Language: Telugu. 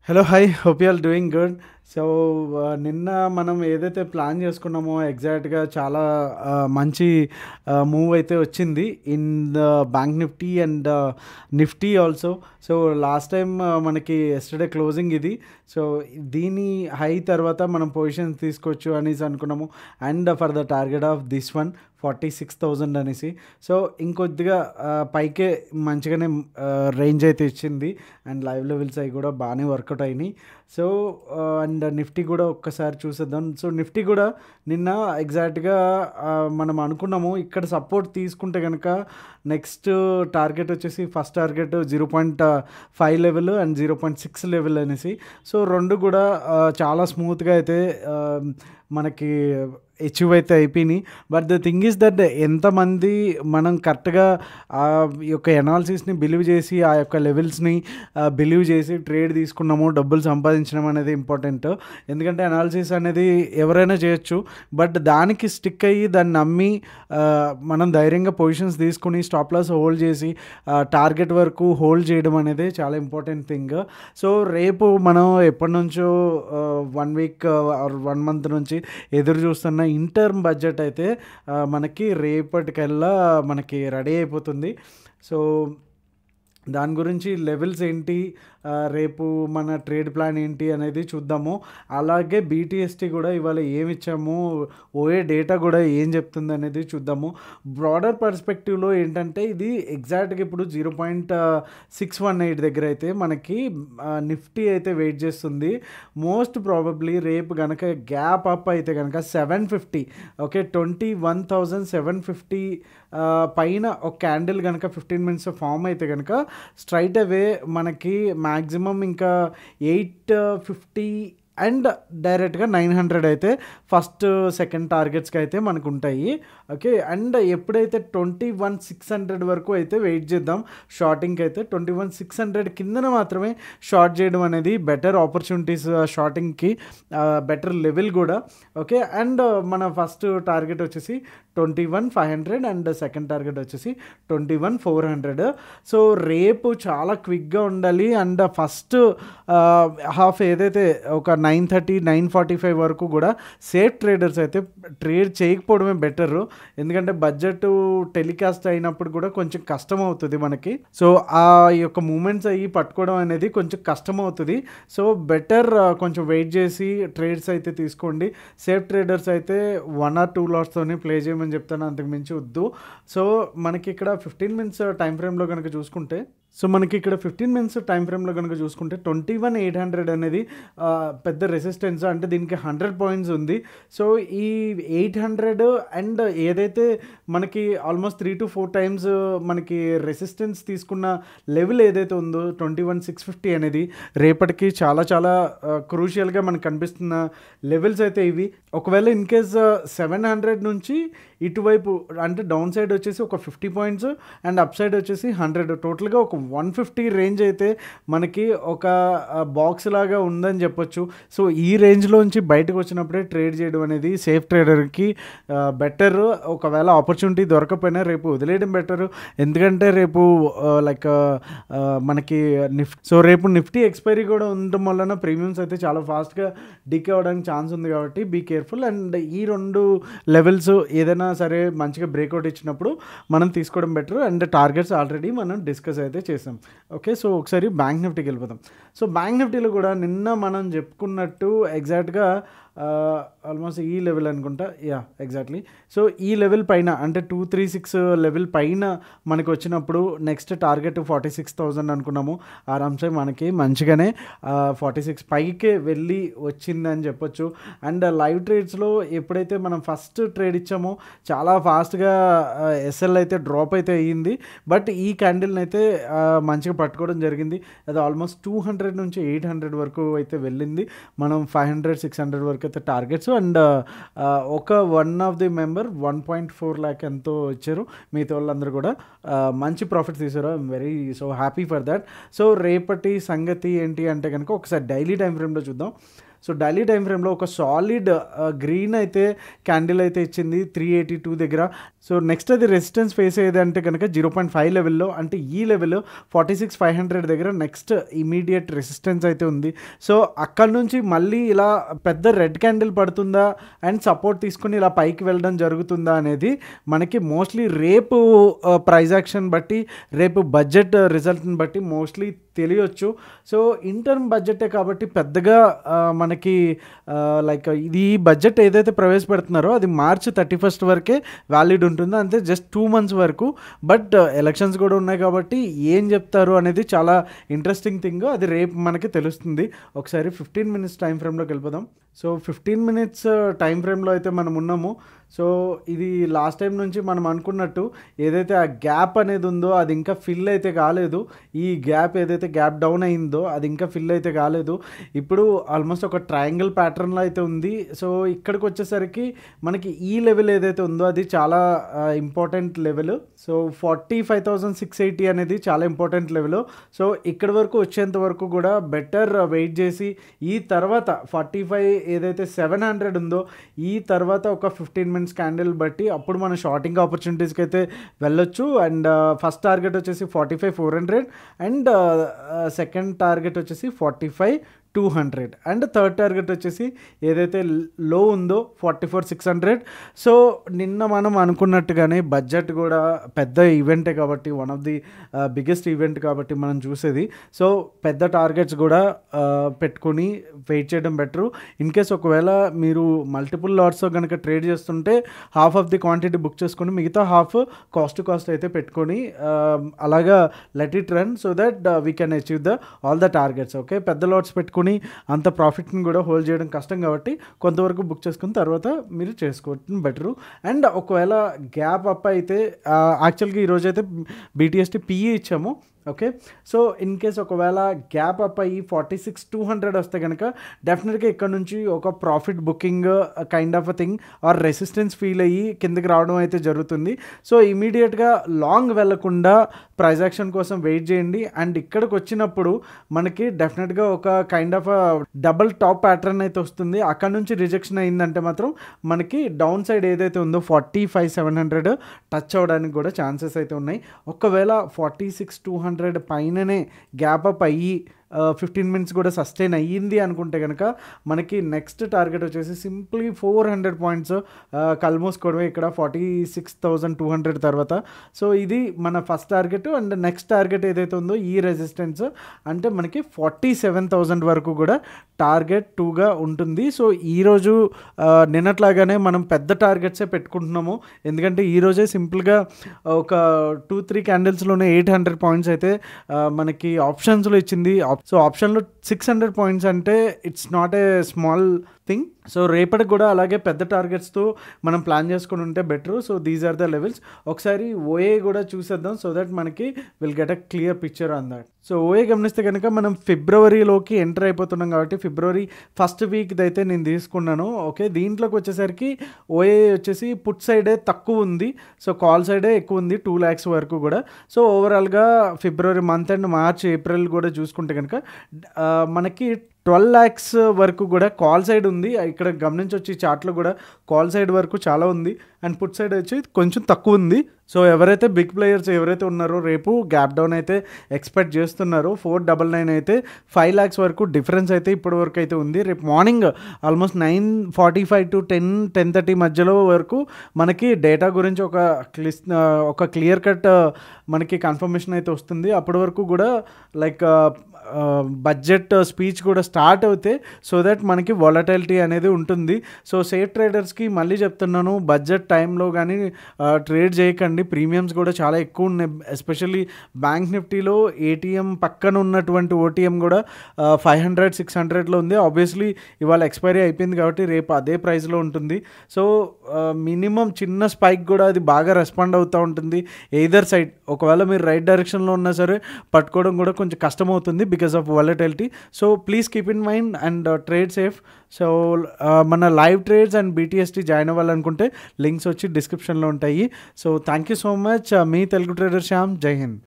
Hello hi hope you are doing good. So నిన్న మనం ఏదైతే ప్లాన్ చేసుకున్నామో ఎగ్జాక్ట్గా చాలా మంచి మూవ్ అయితే వచ్చింది in the bank Nifty and Nifty also. So last time మనకి ఎస్టర్డే క్లోజింగ్ ఇది. సో దీని హై తర్వాత మనం పొజిషన్స్ తీసుకోవచ్చు అనేసి అనుకున్నాము. And for the target of this one 46,000 అనేసి. సో ఇంకొద్దిగా పైకే మంచిగానే రేంజ్ అయితే ఇచ్చింది. అండ్ లైవ్ లెవెల్స్ అవి కూడా బాగానే వర్కౌట్ అయినాయి. సో అండ్ నిఫ్టీ కూడా ఒక్కసారి చూసేద్దాం. సో నిఫ్టీ కూడా నిన్న ఎగ్జాక్ట్గా మనం అనుకున్నాము ఇక్కడ సపోర్ట్ తీసుకుంటే కనుక నెక్స్ట్ టార్గెట్ వచ్చేసి first target 0.5 level and 0.6 level అనేసి. సో రెండు కూడా చాలా స్మూత్గా అయితే మనకి అచీవ్ అయితే అయిపోయినాయి. But the thing is that ఎంతమంది మనం కరెక్ట్గా ఆ యొక్క ఎనాలిసిస్ని బిలీవ్ చేసి ఆ యొక్క లెవెల్స్ని బిలీవ్ చేసి ట్రేడ్ తీసుకున్నాము, డబ్బులు సంపాదించడం అనేది ఇంపార్టెంట్. ఎందుకంటే అనాలిసిస్ అనేది ఎవరైనా చేయొచ్చు, బట్ దానికి స్టిక్ అయ్యి దాన్ని నమ్మి మనం ధైర్యంగా పొజిషన్స్ తీసుకుని స్టాప్ లాస్ హోల్డ్ చేసి టార్గెట్ వరకు హోల్డ్ చేయడం అనేది చాలా ఇంపార్టెంట్ థింగ్. సో రేపు మనం ఎప్పటి నుంచో 1 వీక్ ఆర్ 1 మంత్ నుంచి ఎదురు చూస్తున్న ఇన్ టర్మ్ బడ్జెట్ అయితే మనకి రేపటికల్లా మనకి రెడీ అయిపోతుంది. సో దాని గురించి లెవెల్స్ ఏంటి, రేపు మన ట్రేడ్ ప్లాన్ ఏంటి అనేది చూద్దాము. అలాగే బీటీఎస్టీ కూడా ఇవాళ ఏమి ఇచ్చాము, ఓఏ డేటా కూడా ఏం చెప్తుంది అనేది చూద్దాము. బ్రాడర్ పర్స్పెక్టివ్లో ఏంటంటే ఇది ఎగ్జాక్ట్గా ఇప్పుడు 0.618 దగ్గర అయితే మనకి నిఫ్టీ అయితే వెయిట్ చేస్తుంది. మోస్ట్ ప్రాబబ్లీ రేపు కనుక గ్యాప్ అప్ అయితే కనుక 750, ఓకే, 21,750 పైన ఒక క్యాండిల్ కనుక 15 మినిట్స్ ఫామ్ అయితే కనుక స్ట్రైట్ అవే మనకి మ్యాక్సిమం ఇంకా 850 అండ్ డైరెక్ట్గా 900 అయితే ఫస్ట్ సెకండ్ టార్గెట్స్కి అయితే మనకు ఉంటాయి. ఓకే, అండ్ ఎప్పుడైతే 21,600 వరకు అయితే వెయిట్ చేద్దాం షార్టింగ్కి అయితే. 21,600 కిందన మాత్రమే షార్ట్ చేయడం అనేది బెటర్ ఆపర్చునిటీస్ షార్టింగ్కి, బెటర్ లెవెల్ కూడా. ఓకే, అండ్ మన ఫస్ట్ టార్గెట్ వచ్చేసి 21,500 అండ్ సెకండ్ టార్గెట్ వచ్చేసి 21,400. సో రేపు చాలా క్విక్గా ఉండాలి. అండ్ ఫస్ట్ హాఫ్ ఏదైతే ఒక 9:30, 9:45 వరకు కూడా సేఫ్ ట్రేడర్స్ అయితే ట్రేడ్ చేయకపోవడమే బెటరు. ఎందుకంటే బడ్జెట్ టెలికాస్ట్ అయినప్పుడు కూడా కొంచెం కష్టం అవుతుంది మనకి. సో ఆ యొక్క మూమెంట్స్ అయ్యి పట్టుకోవడం అనేది కొంచెం కష్టం అవుతుంది. సో బెటర్ కొంచెం వెయిట్ చేసి ట్రేడ్స్ అయితే తీసుకోండి. సేఫ్ ట్రేడర్స్ అయితే 1 or 2 లాట్స్తోనే ప్లే చేయమని చెప్తాను, అంతకు మించి వద్దు. సో మనకి ఇక్కడ 15 మినిట్స్ టైం ఫ్రేమ్లో కనుక చూసుకుంటే, సో మనకి ఇక్కడ 15 మినిట్స్ టైం ఫ్రేమ్లో కనుక చూసుకుంటే 21,800 అనేది పెద్ద రెసిస్టెన్స్, అంటే దీనికి 100 పాయింట్స్ ఉంది. సో ఈ 800 అండ్ ఏదైతే మనకి ఆల్మోస్ట్ 3 to 4 టైమ్స్ మనకి రెసిస్టెన్స్ తీసుకున్న లెవెల్ ఏదైతే ఉందో 21,650 అనేది రేపటికి చాలా చాలా క్రూషియల్గా మనకు కనిపిస్తున్న లెవెల్స్ అయితే ఇవి. ఒకవేళ ఇన్ కేస్ 700 నుంచి ఇటువైపు అంటే డౌన్ సైడ్ వచ్చేసి ఒక 50 పాయింట్స్ అండ్ అప్ సైడ్ వచ్చేసి 100, టోటల్గా ఒక 150 రేంజ్ అయితే మనకి ఒక బాక్స్ లాగా ఉందని చెప్పొచ్చు. సో ఈ రేంజ్లోంచి బయటకు వచ్చినప్పుడే ట్రేడ్ చేయడం అనేది సేఫ్ ట్రేడర్కి బెటర్. ఒకవేళ ఆపర్చునిటీ దొరకపోయినా రేపు వదిలేయడం బెటర్. ఎందుకంటే రేపు లైక్ మనకి సో రేపు నిఫ్టీ ఎక్స్పైరీ కూడా ఉండడం వలన ప్రీమియమ్స్ అయితే చాలా ఫాస్ట్గా డికే అవ్వడానికి ఛాన్స్ ఉంది. కాబట్టి బీ కేర్ఫుల్. అండ్ ఈ రెండు లెవెల్స్ ఏదైనా సరే మంచిగా బ్రేక్అవుట్ ఇచ్చినప్పుడు మనం తీసుకోవడం బెటర్. అండ్ టార్గెట్స్ ఆల్రెడీ మనం డిస్కస్ అయితే చేసాం. ఓకే, సో ఒకసారి బ్యాంక్ నిఫ్టీకి వెళ్ళిపోతాం. సో బ్యాంక్ నిఫ్టీలో కూడా నిన్న మనం చెప్పుకున్నట్టు ఎగ్జాక్ట్గా ఆల్మోస్ట్ ఈ లెవెల్ అనుకుంటా, యా ఎగ్జాక్ట్లీ. సో ఈ లెవెల్ పైన అంటే 236 లెవెల్ పైన మనకు వచ్చినప్పుడు నెక్స్ట్ టార్గెట్ 46,000 అనుకున్నాము. ఆరామ్సే మనకి మంచిగానే 46 పైకే వెళ్ళి వచ్చిందని చెప్పొచ్చు. అండ్ లైవ్ ట్రేడ్స్లో ఎప్పుడైతే మనం ఫస్ట్ ట్రేడ్ ఇచ్చామో చాలా ఫాస్ట్గా ఎస్ఎల్ అయితే డ్రాప్ అయితే అయ్యింది. బట్ ఈ క్యాండిల్ని అయితే మంచిగా పట్టుకోవడం జరిగింది. అది ఆల్మోస్ట్ 200 నుంచి 800 వరకు అయితే వెళ్ళింది. మనం 500, 600 వరకు అయితే టార్గెట్స్. అండ్ ఒక one of the member 1.4 lakh ఎంతో ఇచ్చారు. మిగతా వాళ్ళందరూ కూడా మంచి ప్రాఫిట్ తీసారు. I'm very so happy for that. So రేపటి సంగతి ఏంటి అంటే కనుక ఒకసారి డైలీ టైం ఫ్రేమ్లో చూద్దాం. సో డైలీ టైం ఫ్రేమ్లో ఒక సాలిడ్ గ్రీన్ అయితే క్యాండిల్ అయితే ఇచ్చింది 382 దగ్గర. సో నెక్స్ట్ అది రెసిస్టెన్స్ ఫేస్ అయ్యేది అంటే కనుక 0.5 లెవెల్లో, అంటే ఈ లెవెల్ 46,500 దగ్గర నెక్స్ట్ ఇమీడియట్ రెసిస్టెన్స్ అయితే ఉంది. సో అక్కడ నుంచి మళ్ళీ ఇలా పెద్ద రెడ్ క్యాండిల్ పడుతుందా అండ్ సపోర్ట్ తీసుకుని ఇలా పైకి వెళ్ళడం జరుగుతుందా అనేది మనకి మోస్ట్లీ రేపు ప్రైజ్ యాక్షన్ బట్టి, రేపు బడ్జెట్ రిజల్ట్ని బట్టి మోస్ట్లీ తెలియచ్చు. సో ఇన్ టర్మ్ బడ్జెటే కాబట్టి పెద్దగా మనకి లైక్ ఇది బడ్జెట్ ఏదైతే ప్రవేశపెడుతున్నారో అది మార్చ్ 31 వరకే వ్యాలిడ్ ఉంటుందో, అంతే జస్ట్ 2 months వరకు. బట్ ఎలక్షన్స్ కూడా ఉన్నాయి కాబట్టి ఏం చెప్తారు అనేది చాలా ఇంట్రెస్టింగ్ థింగ్, అది రేపు మనకి తెలుస్తుంది. ఒకసారి 15 minutes టైం ఫ్రేమ్లోకి వెళ్ళిపోదాం. సో 15 minutes టైం ఫ్రేమ్లో అయితే మనం ఉన్నాము. సో ఇది లాస్ట్ టైం నుంచి మనం అనుకున్నట్టు ఏదైతే ఆ గ్యాప్ అనేది ఉందో అది ఇంకా ఫిల్ అయితే కాలేదు. ఈ గ్యాప్ ఏదైతే గ్యాప్ డౌన్ అయిందో అది ఇంకా ఫిల్ అయితే కాలేదు. ఇప్పుడు ఆల్మోస్ట్ ఒక ట్రయాంగిల్ ప్యాటర్న్లో అయితే ఉంది. సో ఇక్కడికి వచ్చేసరికి మనకి ఈ లెవెల్ ఏదైతే ఉందో అది చాలా ఇంపార్టెంట్ లెవెల్. సో 45,680 అనేది చాలా ఇంపార్టెంట్ లెవెల్. సో ఇక్కడి వరకు వచ్చేంత వరకు కూడా బెటర్ వెయిట్ చేసి ఈ తర్వాత 45 ఏదైతే 700 ఉందో ఈ తర్వాత ఒక 15 minutes క్యాండిల్ బట్టి అప్పుడు మనం షార్టింగ్ ఆపర్చునిటీస్కి అయితే వెళ్ళొచ్చు. అండ్ ఫస్ట్ టార్గెట్ వచ్చేసి 45,400 అండ్ సెకండ్ టార్గెట్ వచ్చేసి 45,200 అండ్ థర్డ్ టార్గెట్ వచ్చేసి ఏదైతే లో ఉందో 44,600. సో నిన్న మనం అనుకున్నట్టుగానే బడ్జెట్ కూడా పెద్ద ఈవెంటే కాబట్టి, one of the biggest event కాబట్టి మనం చూసేది. సో పెద్ద టార్గెట్స్ కూడా పెట్టుకొని వెయిట్ చేయడం బెటరు. ఇన్ కేస్ ఒకవేళ మీరు మల్టిపుల్ లాట్స్తో కనుక ట్రేడ్ చేస్తుంటే half of the quantity book చేసుకొని మిగతా హాఫ్ కాస్ట్ అయితే పెట్టుకొని అలాగా let it run so that we can achieve all the targets. Okay, పెద్ద లాట్స్ పెట్టుకొని అంత ప్రాఫిట్ని కూడా హోల్డ్ చేయడం కష్టం కాబట్టి కొంతవరకు బుక్ చేసుకున్న తర్వాత మీరు చేసుకోవడం బెటరు. అండ్ ఒకవేళ గ్యాప్ అప్ అయితే యాక్చువల్గా ఈరోజు అయితే BTST PE ఇచ్చాము. ఓకే, సో ఇన్ కేస్ ఒకవేళ గ్యాప్ అప్ అయ్యి 46,200 వస్తే కనుక డెఫినెట్గా ఇక్కడ నుంచి ఒక profit booking kind of a thing or resistance feel అయ్యి కిందకి రావడం అయితే జరుగుతుంది. సో ఇమీడియట్గా లాంగ్ వెళ్ళకుండా ప్రైజ్ యాక్షన్ కోసం వెయిట్ చేయండి. అండ్ ఇక్కడికి వచ్చినప్పుడు మనకి డెఫినెట్గా ఒక kind of double tap pattern అయితే వస్తుంది. అక్కడ నుంచి రిజెక్షన్ అయిందంటే మాత్రం మనకి డౌన్ సైడ్ ఏదైతే ఉందో 45,700 టచ్ అవ్వడానికి కూడా ఛాన్సెస్ అయితే ఉన్నాయి. ఒకవేళ 46,200 పైననే గ్యాప్ అప్ అయ్యి 15 minutes కూడా సస్టైన్ అయ్యింది అనుకుంటే కనుక మనకి నెక్స్ట్ టార్గెట్ వచ్చేసి సింప్లీ 400 points కల్మూసుకోవడమే ఇక్కడ 46,200 తర్వాత. సో ఇది మన first target. And next target ఏదైతే ఉందో ఈ రెసిస్టెన్స్ అంటే మనకి 47,000 వరకు కూడా టార్గెట్ 2గా ఉంటుంది. సో ఈరోజు నిన్నట్లాగానే మనం పెద్ద టార్గెట్సే పెట్టుకుంటున్నాము. ఎందుకంటే ఈరోజే సింపుల్గా ఒక 2-3 క్యాండిల్స్లోనే 800 points అయితే మనకి ఆప్షన్స్లో ఇచ్చింది. సో ఆప్షన్లో 600 points అంటే it's not a small thing. So రేపటికి కూడా అలాగే పెద్ద టార్గెట్స్తో మనం ప్లాన్ చేసుకుని ఉంటే better. So these are the levels. ఒకసారి ఓఏ కూడా చూసేద్దాం సో దట్ మనకి will get a clear picture on that. So OA గమనిస్తే కనుక మనం ఫిబ్రవరిలోకి ఎంటర్ అయిపోతున్నాం కాబట్టి ఫిబ్రవరి ఫస్ట్ వీక్ది అయితే నేను తీసుకున్నాను. ఓకే, దీంట్లోకి వచ్చేసరికి ఓఏ వచ్చేసి పుట్ సైడే తక్కువ ఉంది. సో కాల్ సైడే ఎక్కువ ఉంది 2 lakhs వరకు కూడా. సో ఓవరాల్గా ఫిబ్రవరి మంత్ అండ్ మార్చ్ ఏప్రిల్ కూడా చూసుకుంటే కనుక మనకి 12 lakhs వరకు కూడా కాల్ సైడ్ ఉంది. ఇక్కడ గమనించవచ్చు ఈ చార్ట్లో కూడా కాల్ సైడ్ వరకు చాలా ఉంది అండ్ పుట్ సైడ్ వచ్చి కొంచెం తక్కువ ఉంది. సో ఎవరైతే బిగ్ ప్లేయర్స్ ఎవరైతే ఉన్నారో రేపు గ్యాప్ డౌన్ అయితే ఎక్స్పెక్ట్ చేస్తున్నారో 499 అయితే 5 lakhs వరకు డిఫరెన్స్ అయితే ఇప్పటి వరకు అయితే ఉంది. రేపు మార్నింగ్ ఆల్మోస్ట్ 9:45 to 10:30 మధ్యలో వరకు మనకి డేటా గురించి ఒక క్లియర్ కట్ మనకి కన్ఫర్మేషన్ అయితే వస్తుంది. అప్పటి వరకు కూడా లైక్ బడ్జెట్ స్పీచ్ కూడా స్టార్ట్ అవుతే సో దట్ మనకి వాలటిలిటీ అనేది ఉంటుంది. సో సేఫ్ ట్రేడర్స్కి మళ్ళీ చెప్తున్నాను, బడ్జెట్ టైంలో కానీ ట్రేడ్ చేయకండి. ప్రీమియమ్స్ కూడా చాలా ఎక్కువ ఉన్నాయి. ఎస్పెషల్లీ బ్యాంక్ నిఫ్టీలో ఏటీఎం పక్కన ఉన్నటువంటి ఓటీఎం కూడా 500-600లో ఉంది. ఆబ్వియస్లీ ఇవాళ ఎక్స్పైరీ అయిపోయింది కాబట్టి రేపు అదే ప్రైస్లో ఉంటుంది. సో మినిమం చిన్న స్పైక్ కూడా అది బాగా రెస్పాండ్ అవుతూ ఉంటుంది ఎయిదర్ సైడ్. ఒకవేళ మీరు రైట్ డైరెక్షన్లో ఉన్నా సరే పట్టుకోవడం కూడా కొంచెం కష్టమవుతుంది because of volatility. So please keep in mind and trade safe. So మన live trades and BTST join అవ్వాలనుకుంటే లింక్స్ వచ్చి డిస్క్రిప్షన్లో ఉంటాయి. So thank you so much. మీ తెలుగు ట్రేడర్ శ్యామ్. జై హింద్.